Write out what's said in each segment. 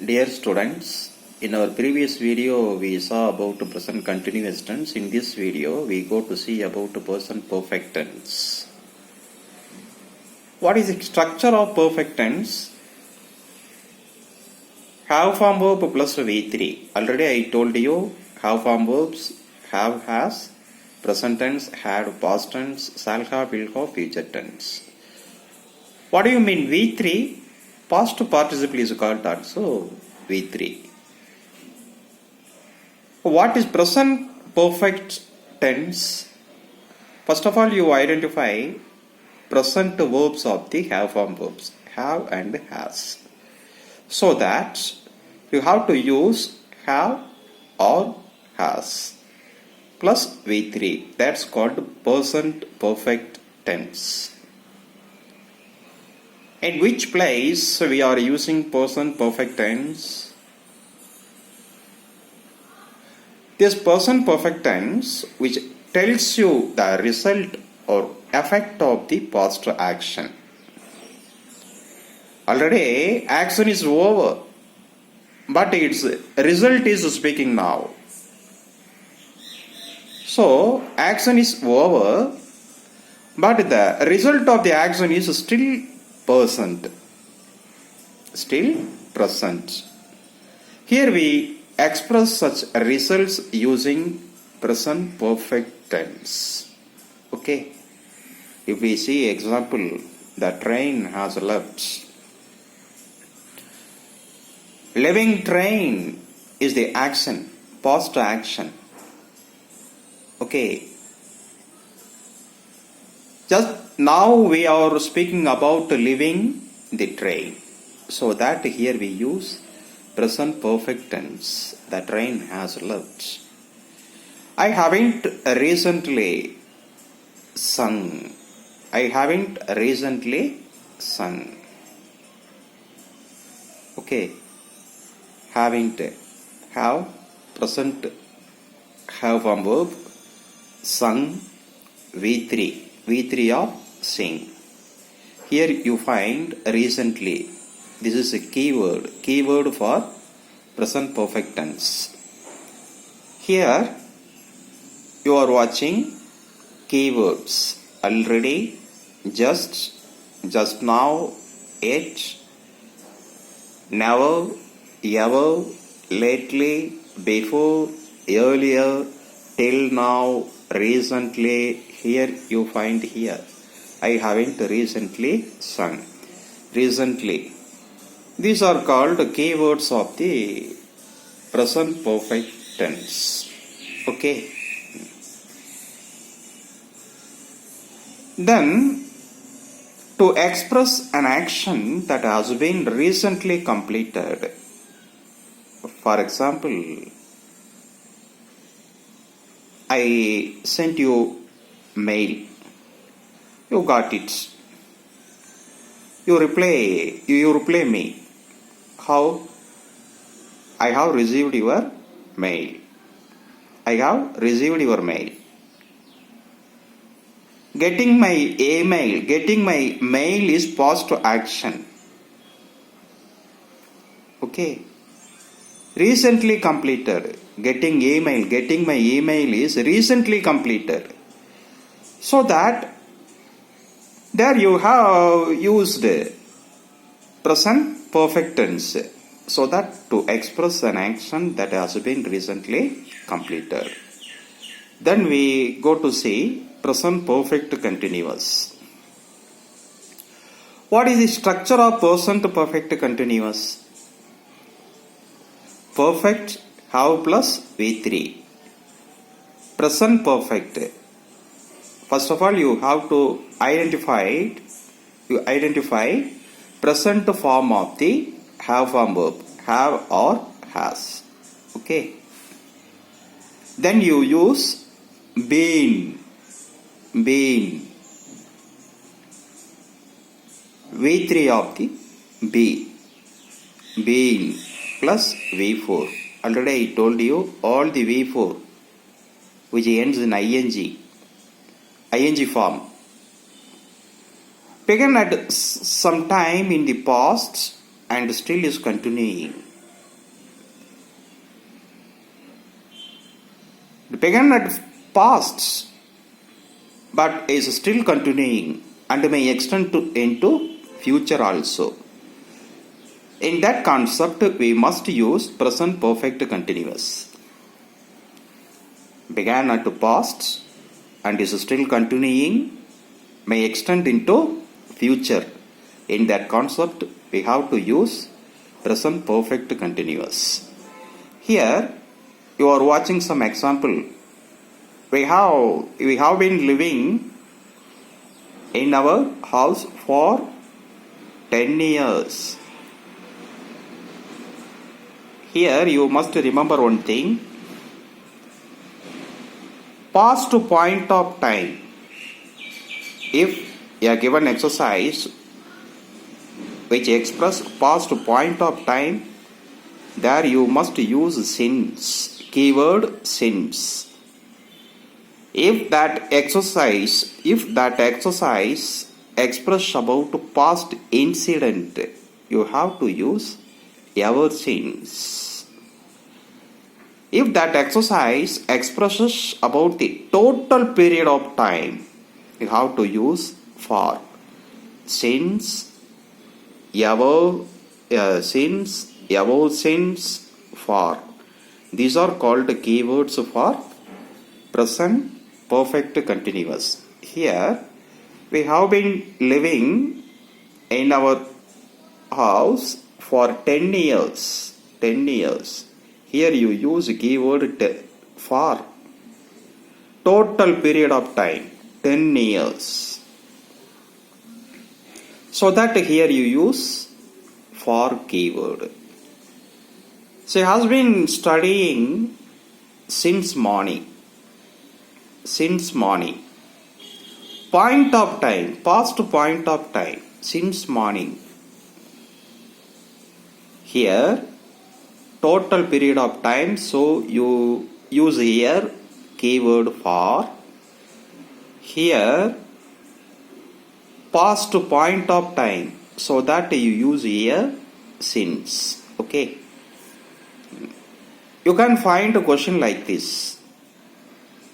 Dear students, in our previous video we saw about present continuous tense. In this video we go to see about present perfect tense. What is the structure of perfect tense? Have form verb plus V3. Already I told you have form verbs have, has, present tense, had, past tense, shall have, will have, future tense. What do you mean V3? Past participle is called also V3. What is present perfect tense? First of all, you identify present verbs of the have form verbs, have and has. So that you have to use have or has plus V3. That's called present perfect tense. In which place we are using present perfect tense? This present perfect tense which tells you the result or effect of the past action. Already action is over, but its result is speaking now. So action is over, but the result of the action is still present. Here we express such results using present perfect tense. Okay. If we see example, the train has left. Leaving train is the action, past action. Okay. Just now we are speaking about leaving the train. So that here we use present perfect tense. The train has left. I haven't recently sung. Okay. Haven't, have, present, have form verb, sung, V3 of sing. Here you find recently. This is a keyword for present perfect tense. Here you are watching keywords. Already, just now, yet, never, ever, lately, before, earlier, till now, recently. Here you find here. I haven't recently sung. Recently. These are called keywords of the present perfect tense. Okay. Then, to express an action that has been recently completed. For example, I sent you mail. You got it. You reply me. How? I have received your mail. Getting my mail is past action. Okay. Recently completed. Getting my email is recently completed. So that there you have used present perfect tense. So that to express an action that has been recently completed. Then we go to see present perfect continuous. What is the structure of present perfect continuous? Perfect have plus V3. Present perfect. First of all, you have to identify present form of the have form verb, have or has. Okay. Then you use been. V3 of the been plus V4. Already I told you all the V4 which ends in ing form began at some time in the past and still is continuing. began at past but is still continuing and may extend into future also. In that concept, we must use present perfect continuous. Began at past and is still continuing, may extend into future. In that concept, we have to use present perfect continuous. Here, you are watching some example. We have been living in our house for 10 years. Here you must remember one thing. Past point of time. If a given exercise which express past point of time, there you must use since, keyword since. If that exercise express about past incident, you have to use ever since. If that exercise expresses about the total period of time, you have to use for. Since, ever since, for. These are called keywords for present perfect continuous. Here, we have been living in our house for 10 years. 10 years. Here you use keyword for. Total period of time, 10 years. So that here you use for keyword. She has been studying since morning. Since morning. Point of time, past point of time, since morning. Here, total period of time, so you use here keyword for. Here, past point of time, so that you use here since. Okay. You can find a question like this.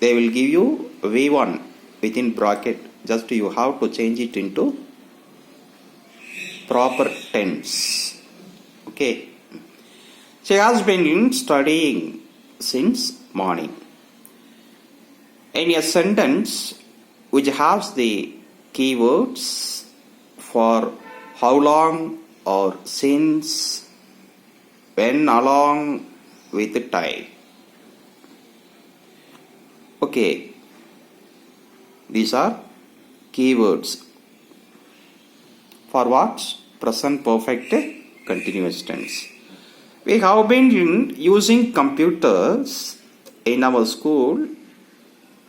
They will give you V1 within bracket. Just you have to change it into proper tense. Okay. She has been studying since morning. In a sentence which has the keywords for how long or since, when along with time. Okay. These are keywords. For what? Present perfect continuous tense. We have been using computers in our school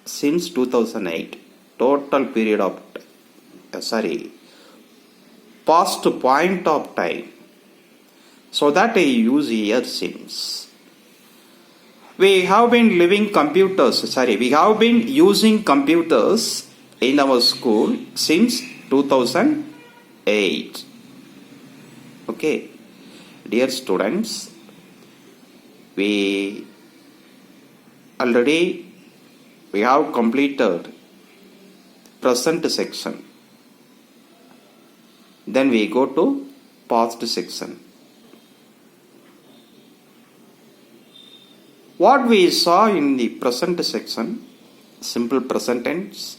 since 2008. Total period of past point of time. So that I use here since. We have been using computers in our school since 2008. Okay. Dear students, we have completed present section. Then we go to past section. What we saw in the present section, simple present tense,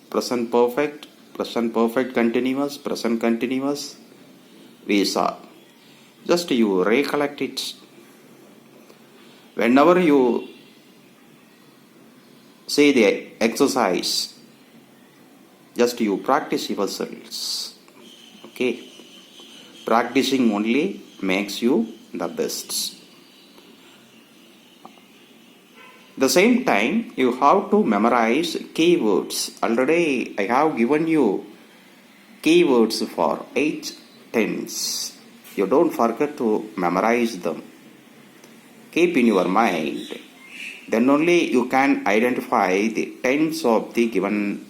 present perfect continuous, present continuous, we saw. Just you recollect it. Whenever you say the exercise, just you practice yourselves. Okay. Practicing only makes you the best. The same time, you have to memorize keywords. Already I have given you keywords for 8 tense. You don't forget to memorize them. Keep in your mind. Then only you can identify the tense of the given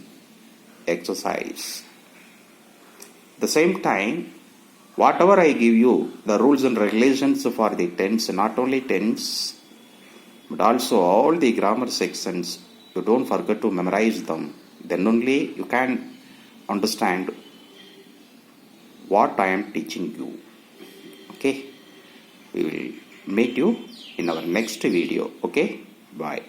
exercise. The same time, whatever I give you, the rules and regulations for the tense, not only tense, but also all the grammar sections, you don't forget to memorize them. Then only you can understand what I am teaching you. Okay, we will meet you in our next video. Okay, bye.